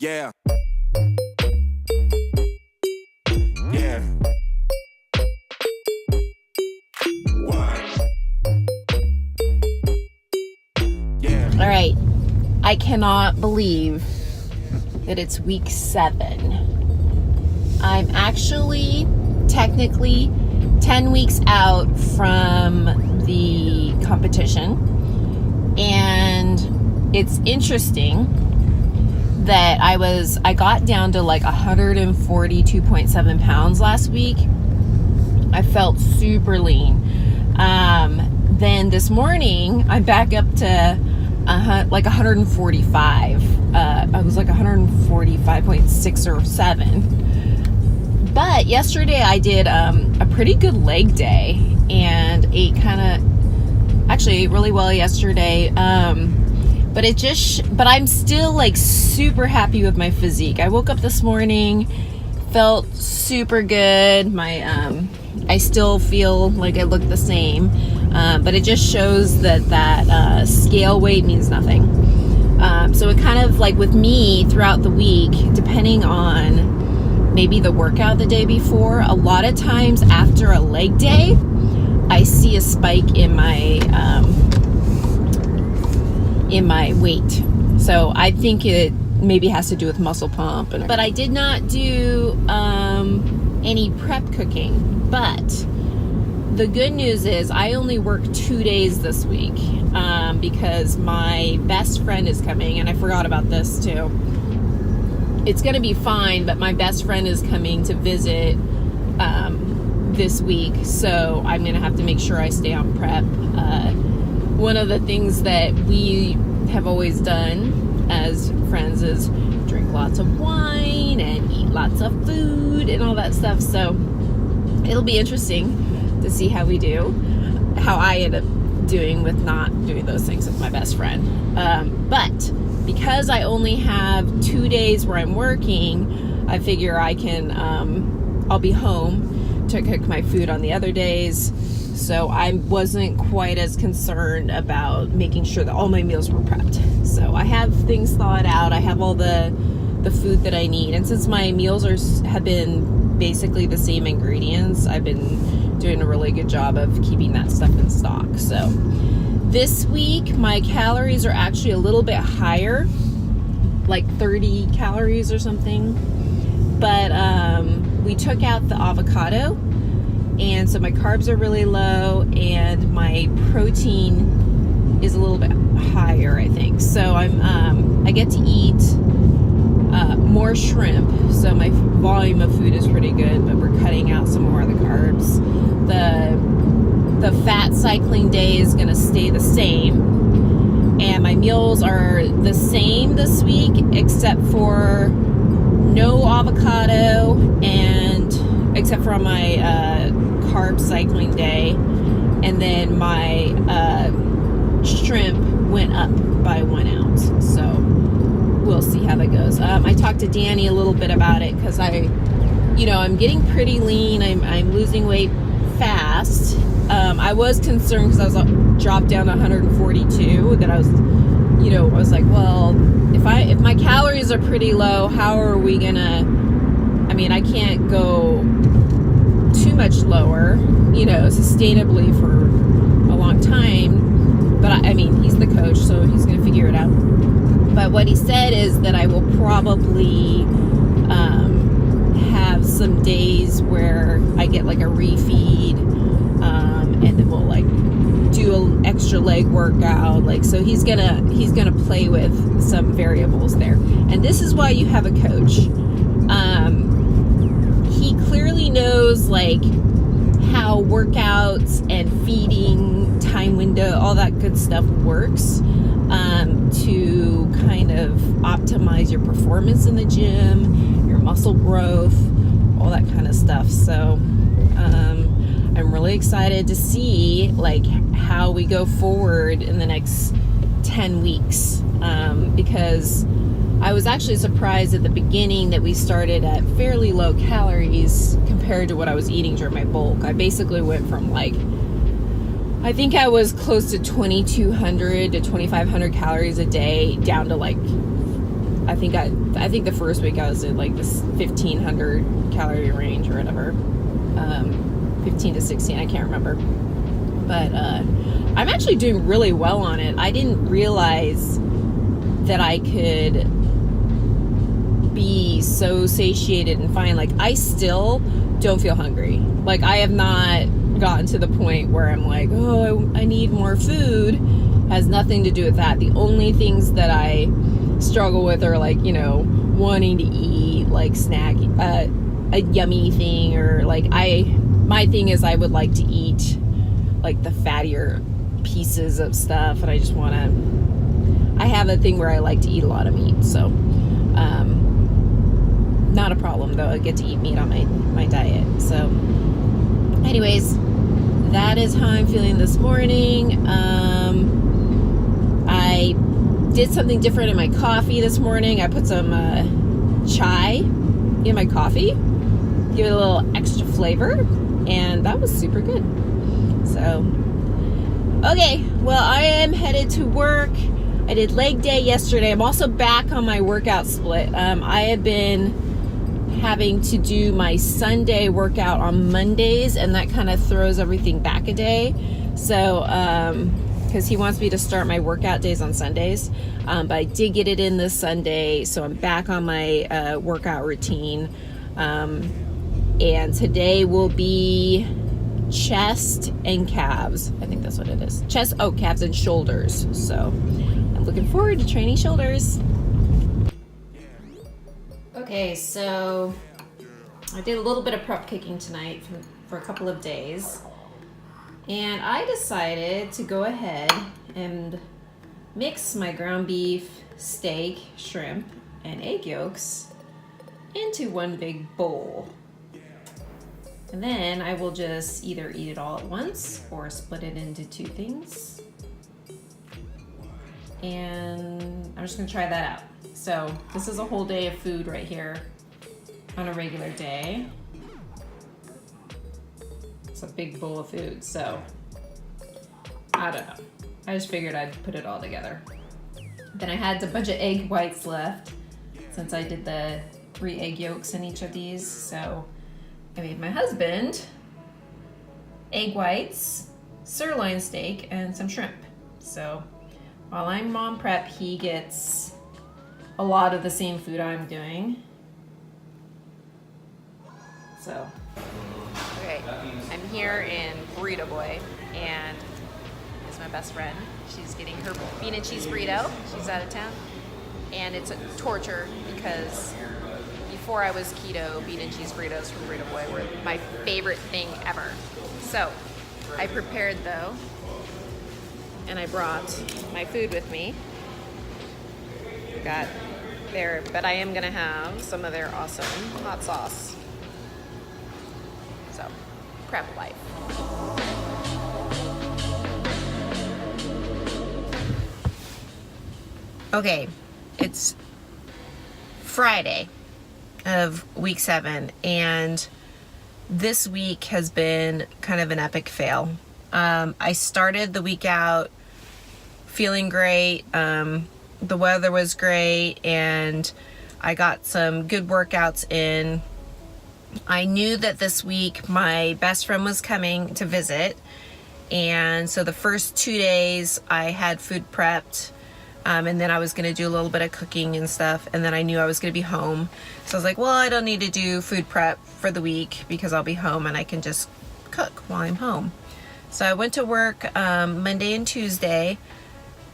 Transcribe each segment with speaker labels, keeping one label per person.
Speaker 1: Yeah. Yeah. What? Yeah.
Speaker 2: All right. I cannot believe that it's week 7. I'm actually technically 10 weeks out from the competition. And it's interesting that I got down to like 142.7 pounds last week. I felt super lean. Then this morning, I'm back up to like 145. I was like 145.6 or 7. But yesterday I did a pretty good leg day and ate really well yesterday. But I'm still like super happy with my physique. I woke up this morning, felt super good. I still feel like I look the same, but it just shows that scale weight means nothing. So it kind of like with me throughout the week, depending on maybe the workout the day before, a lot of times after a leg day, I see a spike in my weight. So I think it maybe has to do with muscle pump. But I did not do any prep cooking. But the good news is I only work 2 days this week because my best friend is coming, and I forgot about this too. It's going to be fine, but my best friend is coming to visit this week, so I'm going to have to make sure I stay on prep. One of the things that we have always done as friends is drink lots of wine and eat lots of food and all that stuff. So it'll be interesting to see how I end up doing with not doing those things with my best friend. But because I only have 2 days where I'm working, I figure I'll be home to cook my food on the other days. So I wasn't quite as concerned about making sure that all my meals were prepped. So I have things thought out. I have all the food that I need. And since my meals have been basically the same ingredients, I've been doing a really good job of keeping that stuff in stock. So this week, my calories are actually a little bit higher, like 30 calories or something. But we took out the avocado. And so my carbs are really low and my protein is a little bit higher, I think. So I get to eat more shrimp. So my volume of food is pretty good, but we're cutting out some more of the carbs. The fat cycling day is going to stay the same. And my meals are the same this week, except for no avocado except for on my carb cycling day, and then my shrimp went up by 1 ounce. So we'll see how that goes. I talked to Danny a little bit about it because I'm getting pretty lean. I'm losing weight fast. I was concerned because I was dropped down to 142. That I was like, well, if my calories are pretty low, how are we gonna? I can't go too much lower, sustainably for a long time. But he's the coach, so he's going to figure it out. But what he said is that I will probably have some days where I get like a refeed, and then we'll like do do an extra leg workout. Like, so he's gonna play with some variables there. And this is why you have a coach. He clearly knows like how workouts and feeding, time window, all that good stuff works, to kind of optimize your performance in the gym, your muscle growth, all that kind of stuff. So I'm really excited to see like how we go forward in the next 10 weeks, because I was actually surprised at the beginning that we started at fairly low calories compared to what I was eating during my bulk. I basically went from like, I think I was close to 2,200 to 2,500 calories a day down to like, I think the first week I was in like this 1,500 calorie range or whatever, 15 to 16, I can't remember. But I'm actually doing really well on it. I didn't realize that I could be so satiated and fine. Like, I still don't feel hungry. Like, I have not gotten to the point where I'm like, oh, I need more food. Has nothing to do with that. The only things that I struggle with are like, you know, wanting to eat like snack, a yummy thing, or like my thing is I would like to eat like the fattier pieces of stuff, and I just want to, I have a thing where I like to eat a lot of meat, so not a problem though. I get to eat meat on my diet. So anyways, that is how I'm feeling this morning. I did something different in my coffee this morning. I put some chai in my coffee, give it a little extra flavor, and that was super good. So okay, well, I am headed to work. I did leg day yesterday. I'm also back on my workout split. I have been having to do my Sunday workout on Mondays, and that kind of throws everything back a day. So, because he wants me to start my workout days on Sundays, but I did get it in this Sunday, so I'm back on my workout routine. And today will be chest and calves. I think that's what it is. Chest, calves and shoulders. So I'm looking forward to training shoulders. Okay, so I did a little bit of prep cooking tonight for a couple of days, and I decided to go ahead and mix my ground beef, steak, shrimp, and egg yolks into one big bowl. And then I will just either eat it all at once or split it into two things. And I'm just gonna try that out. So this is a whole day of food right here on a regular day. It's a big bowl of food, so I don't know. I just figured I'd put it all together. Then I had a bunch of egg whites left since I did the 3 egg yolks in each of these. So I made my husband egg whites, sirloin steak, and some shrimp. So while I'm mom prep, he gets a lot of the same food I'm doing. So, okay, I'm here in Burrito Boy, and it's my best friend. She's getting her bean and cheese burrito. She's out of town, and it's a torture because before I was keto, bean and cheese burritos from Burrito Boy were my favorite thing ever. So I prepared though, and I brought my food with me. Got there, but I am gonna have some of their awesome hot sauce. So, prep life. Okay, it's Friday of week 7, and this week has been kind of an epic fail. I started the week out feeling great. The weather was great, and I got some good workouts in. I knew that this week my best friend was coming to visit, and so the first 2 days I had food prepped, and then I was going to do a little bit of cooking and stuff, and then I knew I was going to be home. So I was like, well, I don't need to do food prep for the week because I'll be home and I can just cook while I'm home. So I went to work Monday and Tuesday,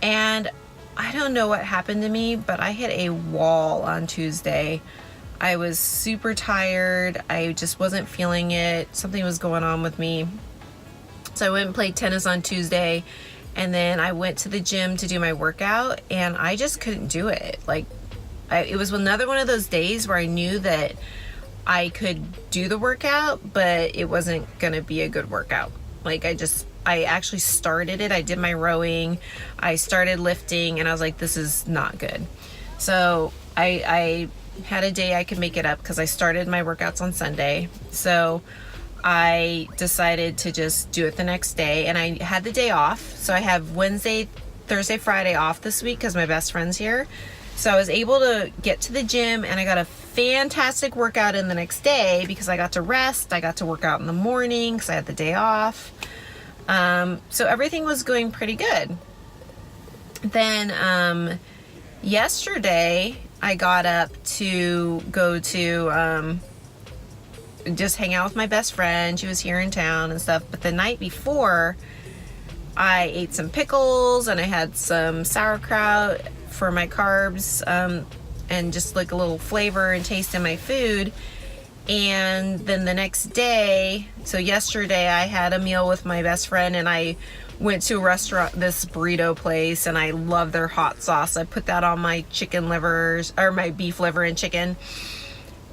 Speaker 2: and I don't know what happened to me, but I hit a wall on Tuesday. I was super tired. I just wasn't feeling it. Something was going on with me. So I went and played tennis on Tuesday, and then I went to the gym to do my workout, and I just couldn't do it. Like, it was another one of those days where I knew that I could do the workout, but it wasn't going to be a good workout. Like, I actually started it. I did my rowing. I started lifting, and I was like, this is not good. So I had a day I could make it up because I started my workouts on Sunday. So I decided to just do it the next day, and I had the day off. So I have Wednesday, Thursday, Friday off this week because my best friend's here. So I was able to get to the gym, and I got a fantastic workout in the next day because I got to rest. I got to work out in the morning because I had the day off. So everything was going pretty good. Then yesterday I got up to go to just hang out with my best friend. She was here in town and stuff. But the night before, I ate some pickles and I had some sauerkraut for my carbs, and just like a little flavor and taste in my food. And then the next day, so yesterday I had a meal with my best friend, and I went to a restaurant, this burrito place, and I love their hot sauce. I put that on my chicken livers, or my beef liver and chicken.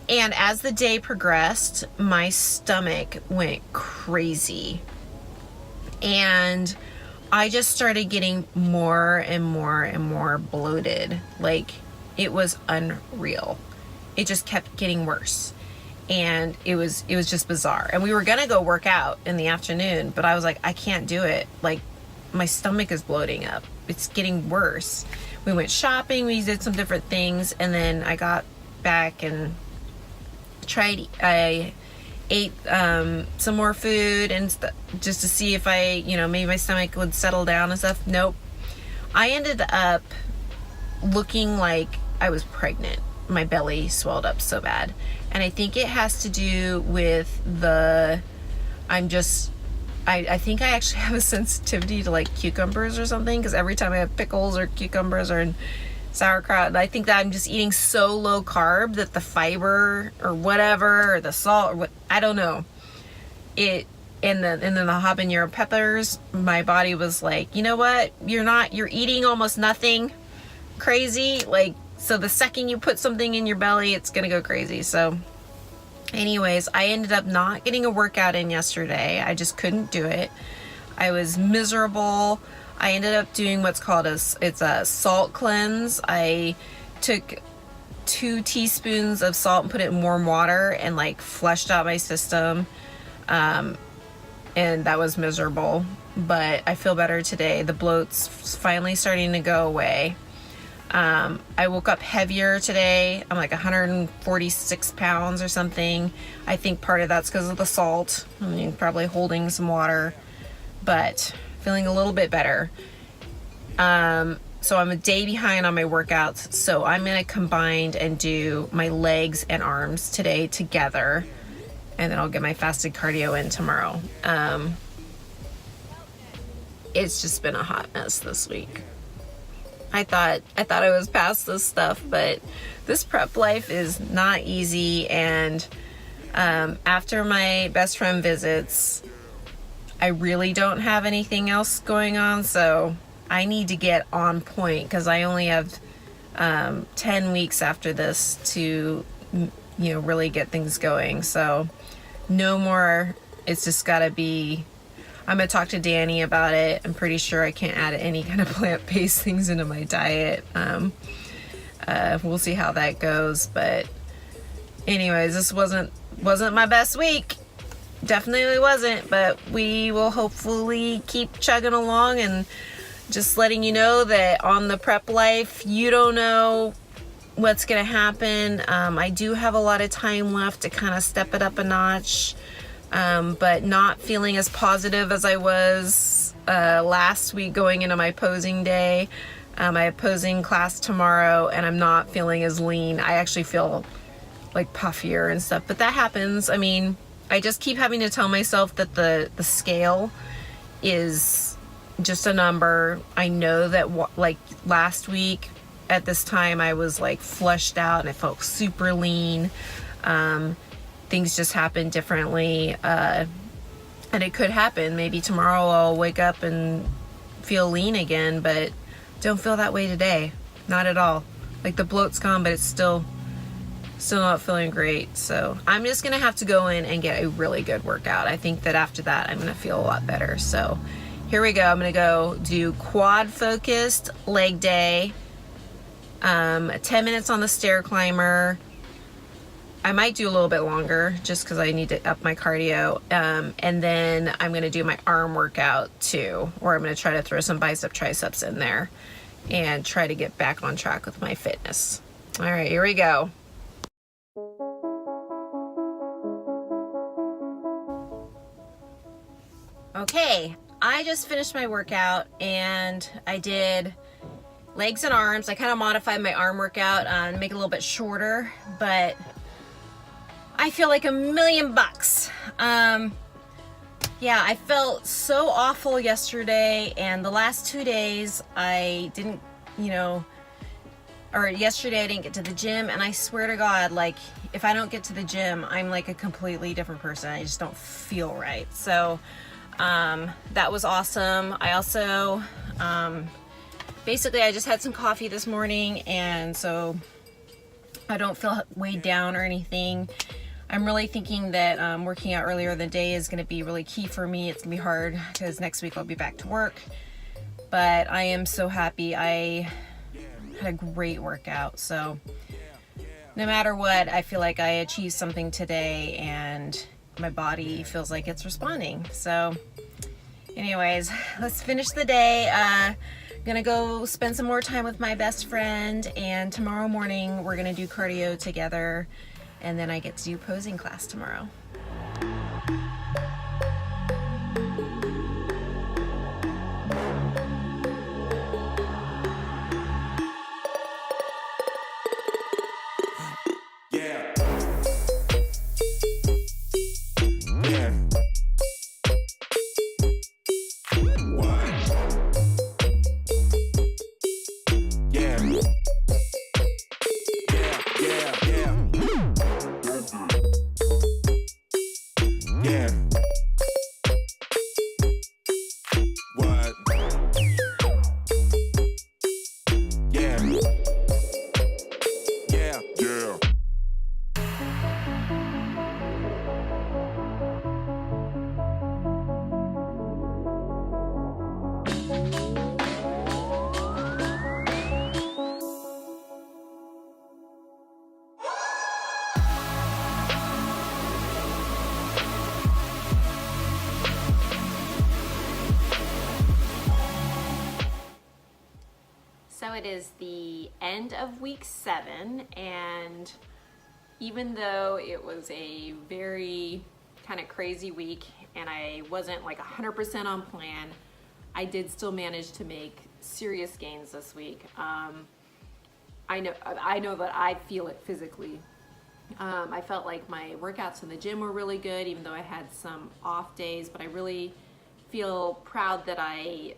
Speaker 2: And as the day progressed, my stomach went crazy. And I just started getting more and more and more bloated. Like, it was unreal. It just kept getting worse. And it was just bizarre. And we were gonna go work out in the afternoon, but I was like, I can't do it. Like, my stomach is bloating up. It's getting worse. We went shopping, we did some different things, and then I got back and I ate some more food and just to see if I, maybe my stomach would settle down and stuff. Nope. I ended up looking like I was pregnant. My belly swelled up so bad. And I think it has to do with I think I actually have a sensitivity to like cucumbers or something, because every time I have pickles or cucumbers or sauerkraut, and I think that I'm just eating so low carb that the fiber or whatever, or the salt, or what, I don't know. And then the habanero peppers, my body was like, you know what? You're eating almost nothing crazy. Like, so the second you put something in your belly, it's going to go crazy. So anyways, I ended up not getting a workout in yesterday. I just couldn't do it. I was miserable. I ended up doing what's called a salt cleanse. I took 2 teaspoons of salt and put it in warm water and like flushed out my system. And that was miserable, but I feel better today. The bloat's finally starting to go away. I woke up heavier today. I'm like 146 pounds or something. I think part of that's because of the salt. I mean, probably holding some water, but feeling a little bit better. So I'm a day behind on my workouts. So I'm going to combine and do my legs and arms today together. And then I'll get my fasted cardio in tomorrow. It's just been a hot mess this week. I thought I was past this stuff, but this prep life is not easy. And after my best friend visits, I really don't have anything else going on. So I need to get on point, because I only have 10 weeks after this to, really get things going. So no more. It's just got to be. I'm going to talk to Danny about it. I'm pretty sure I can't add any kind of plant-based things into my diet. We'll see how that goes. But anyways, this wasn't my best week. Definitely wasn't. But we will hopefully keep chugging along, and just letting you know that on the prep life, you don't know what's going to happen. I do have a lot of time left to kind of step it up a notch. But not feeling as positive as I was last week going into my posing day. I have posing class tomorrow, and I'm not feeling as lean. I actually feel like puffier and stuff, but that happens. I mean, I just keep having to tell myself that the scale is just a number. I know that like last week at this time I was like flushed out and I felt super lean. Things just happened differently, and it could happen. Maybe tomorrow I'll wake up and feel lean again, but don't feel that way today. Not at all. Like the bloat's gone, but it's still not feeling great. So I'm just gonna have to go in and get a really good workout. I think that after that I'm gonna feel a lot better. So here we go. I'm gonna go do quad focused leg day, 10 minutes on the stair climber. I might do a little bit longer just because I need to up my cardio. And then I'm going to do my arm workout too, or I'm going to try to throw some bicep triceps in there and try to get back on track with my fitness. All right, here we go. Okay, I just finished my workout and I did legs and arms. I kind of modified my arm workout to make it a little bit shorter, but I feel like $1,000,000. Yeah, I felt so awful yesterday, and the last 2 days I didn't, or yesterday I didn't get to the gym, and I swear to God, like, if I don't get to the gym, I'm like a completely different person. I just don't feel right. So, that was awesome. I also, basically I just had some coffee this morning, and so I don't feel weighed down or anything. I'm really thinking that working out earlier in the day is going to be really key for me. It's going to be hard because next week I'll be back to work. But I am so happy. I had a great workout. So no matter what, I feel like I achieved something today and my body feels like it's responding. So anyways, let's finish the day. Gonna go spend some more time with my best friend, and tomorrow morning we're gonna do cardio together. And then I get to do posing class tomorrow.
Speaker 1: Yeah. Yeah. What? Yeah. Yeah. What? Yeah. Yeah. Yeah.
Speaker 2: So it is the end of week 7, and even though it was a very kind of crazy week and I wasn't like 100% on plan, I did still manage to make serious gains this week. I know that I feel it physically. I felt like my workouts in the gym were really good, even though I had some off days, but I really feel proud that I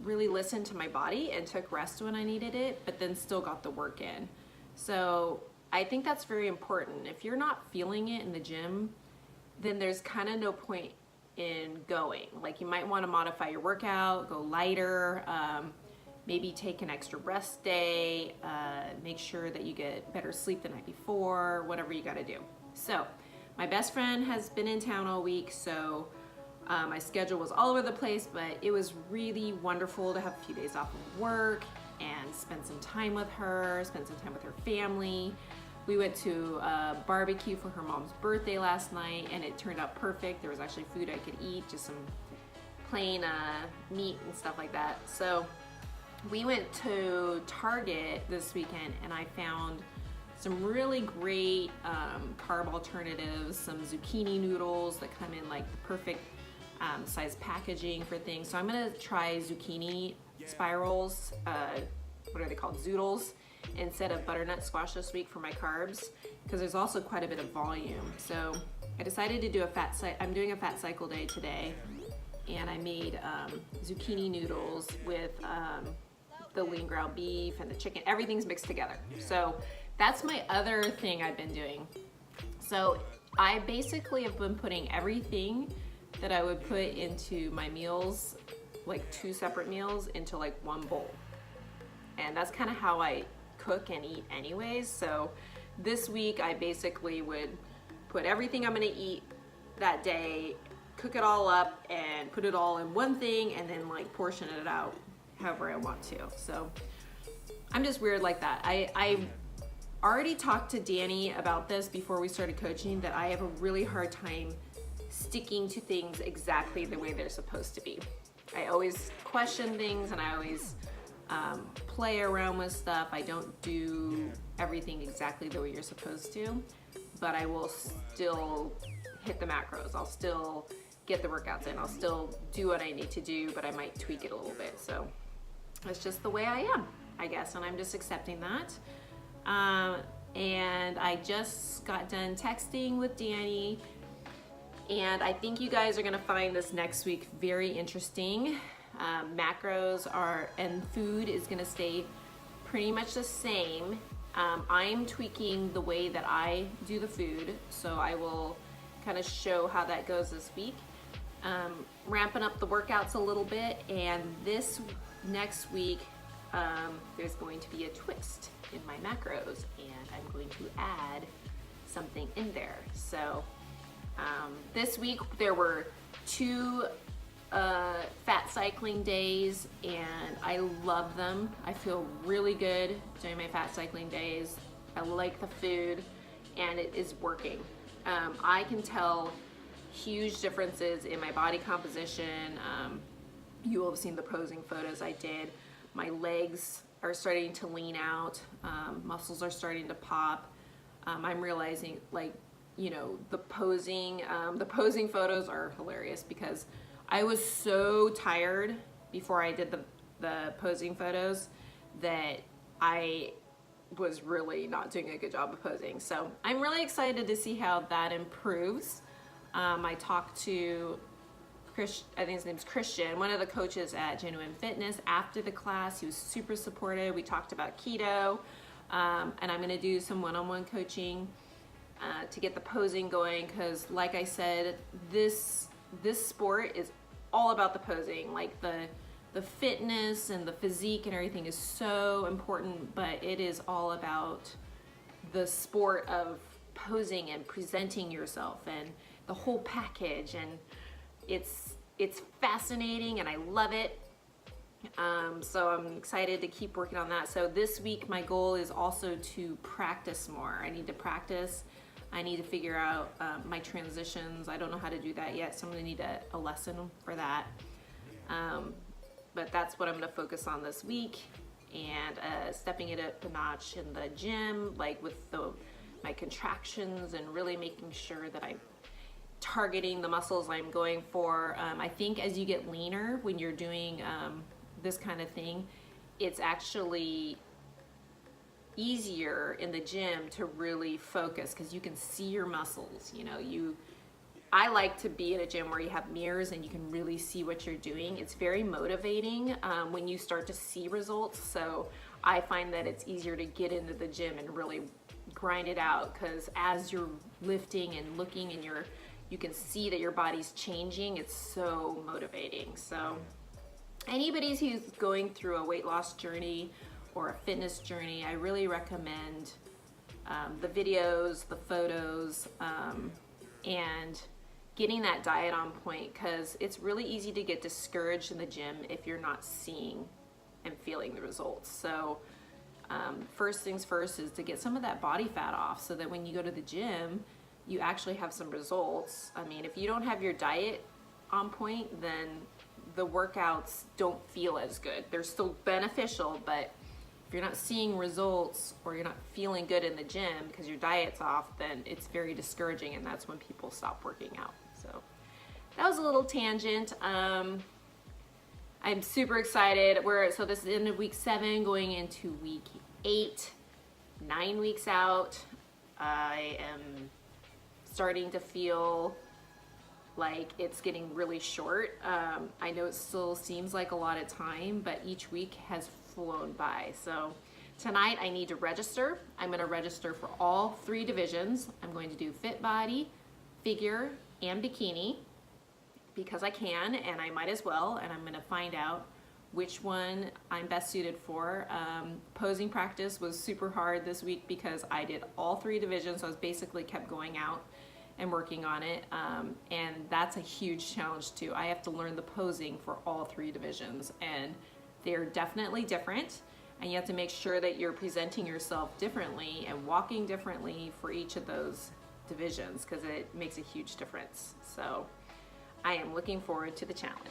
Speaker 2: really listened to my body and took rest when I needed it, but then still got the work in. So I think that's very important. If you're not feeling it in the gym, then there's kind of no point in going. Like, you might want to modify your workout, go lighter, maybe take an extra rest day, make sure that you get better sleep the night before, whatever you got to do. So my best friend has been in town all week, so my schedule was all over the place, but it was really wonderful to have a few days off of work and spend some time with her, spend some time with her family. We went to a barbecue for her mom's birthday last night, and it turned out perfect. There was actually food I could eat, just some plain meat and stuff like that. So we went to Target this weekend, and I found some really great carb alternatives, some zucchini noodles that come in like the perfect size packaging for things. So I'm gonna try zucchini spirals, what are they called, zoodles, instead of butternut squash this week for my carbs, because there's also quite a bit of volume. So I decided to do I'm doing a fat cycle day today, and I made zucchini noodles with the lean ground beef and the chicken. Everything's mixed together. So that's my other thing I've been doing. So I basically have been putting everything that I would put into my meals, like 2 separate meals, into like one bowl. And that's kind of how I cook and eat anyways. So this week I basically would put everything I'm gonna eat that day, cook it all up and put it all in one thing, and then like portion it out however I want to. So I'm just weird like that. I already talked to Danny about this before we started coaching, that I have a really hard time sticking to things exactly the way they're supposed to be. I always question things, and I always play around with stuff. I don't do everything exactly the way you're supposed to, but I will still hit the macros. I'll still get the workouts in. I'll still do what I need to do, but I might tweak it a little bit. So it's just the way I am, I guess, and I'm just accepting that. And I just got done texting with Danny, and I think you guys are gonna find this next week very interesting. Macros and food is gonna stay pretty much the same. I'm tweaking the way that I do the food, so I will kind of show how that goes this week. Ramping up the workouts a little bit, and this next week there's going to be a twist in my macros, and I'm going to add something in there. So this week there were 2 fat cycling days, and I love them. I feel really good during my fat cycling days. I like the food, and it is working. I can tell huge differences in my body composition. You will have seen the posing photos I did. My legs are starting to lean out. Muscles are starting to pop. I'm realizing, like, you know, the posing photos are hilarious, because I was so tired before I did the posing photos that I was really not doing a good job of posing. So I'm really excited to see how that improves. I talked to I think his name's Christian, one of the coaches at Genuine Fitness, after the class. He was super supportive. We talked about keto, and I'm gonna do some one-on-one coaching to get the posing going, because like I said, this sport is all about the posing. Like the fitness and the physique and everything is so important, but it is all about the sport of posing and presenting yourself and the whole package, and it's fascinating and I love it. So I'm excited to keep working on that. So this week my goal is also to practice more. I need to practice. I need to figure out my transitions. I don't know how to do that yet, so I'm gonna need a lesson for that. But that's what I'm gonna focus on this week, and stepping it up a notch in the gym, like with my contractions, and really making sure that I'm targeting the muscles I'm going for. I think as you get leaner, when you're doing this kind of thing, it's actually easier in the gym to really focus, because you can see your muscles. You know, I like to be in a gym where you have mirrors and you can really see what you're doing. It's very motivating when you start to see results. So I find that it's easier to get into the gym and really grind it out, because as you're lifting and looking, and you can see that your body's changing. It's so motivating. So anybody who's going through a weight loss journey or a fitness journey, I really recommend the videos, the photos, and getting that diet on point, because it's really easy to get discouraged in the gym if you're not seeing and feeling the results. So first things first is to get some of that body fat off, so that when you go to the gym, you actually have some results. I mean, if you don't have your diet on point, then the workouts don't feel as good. They're still beneficial, but if you're not seeing results, or you're not feeling good in the gym because your diet's off, then it's very discouraging, and that's when people stop working out. So that was a little tangent. I'm super excited. So this is the end of week 7, going into week 8, 9 weeks out. I am starting to feel like it's getting really short. I know it still seems like a lot of time, but each week has flown by. So tonight I need to register. I'm going to register for all 3 divisions. I'm going to do fit body, figure, and bikini because I can and I might as well, and I'm going to find out which one I'm best suited for. Posing practice was super hard this week because I did all 3 divisions. So I was basically kept going out and working on it, and that's a huge challenge too. I have to learn the posing for all 3 divisions, and they're definitely different, and you have to make sure that you're presenting yourself differently and walking differently for each of those divisions because it makes a huge difference. So I am looking forward to the challenge.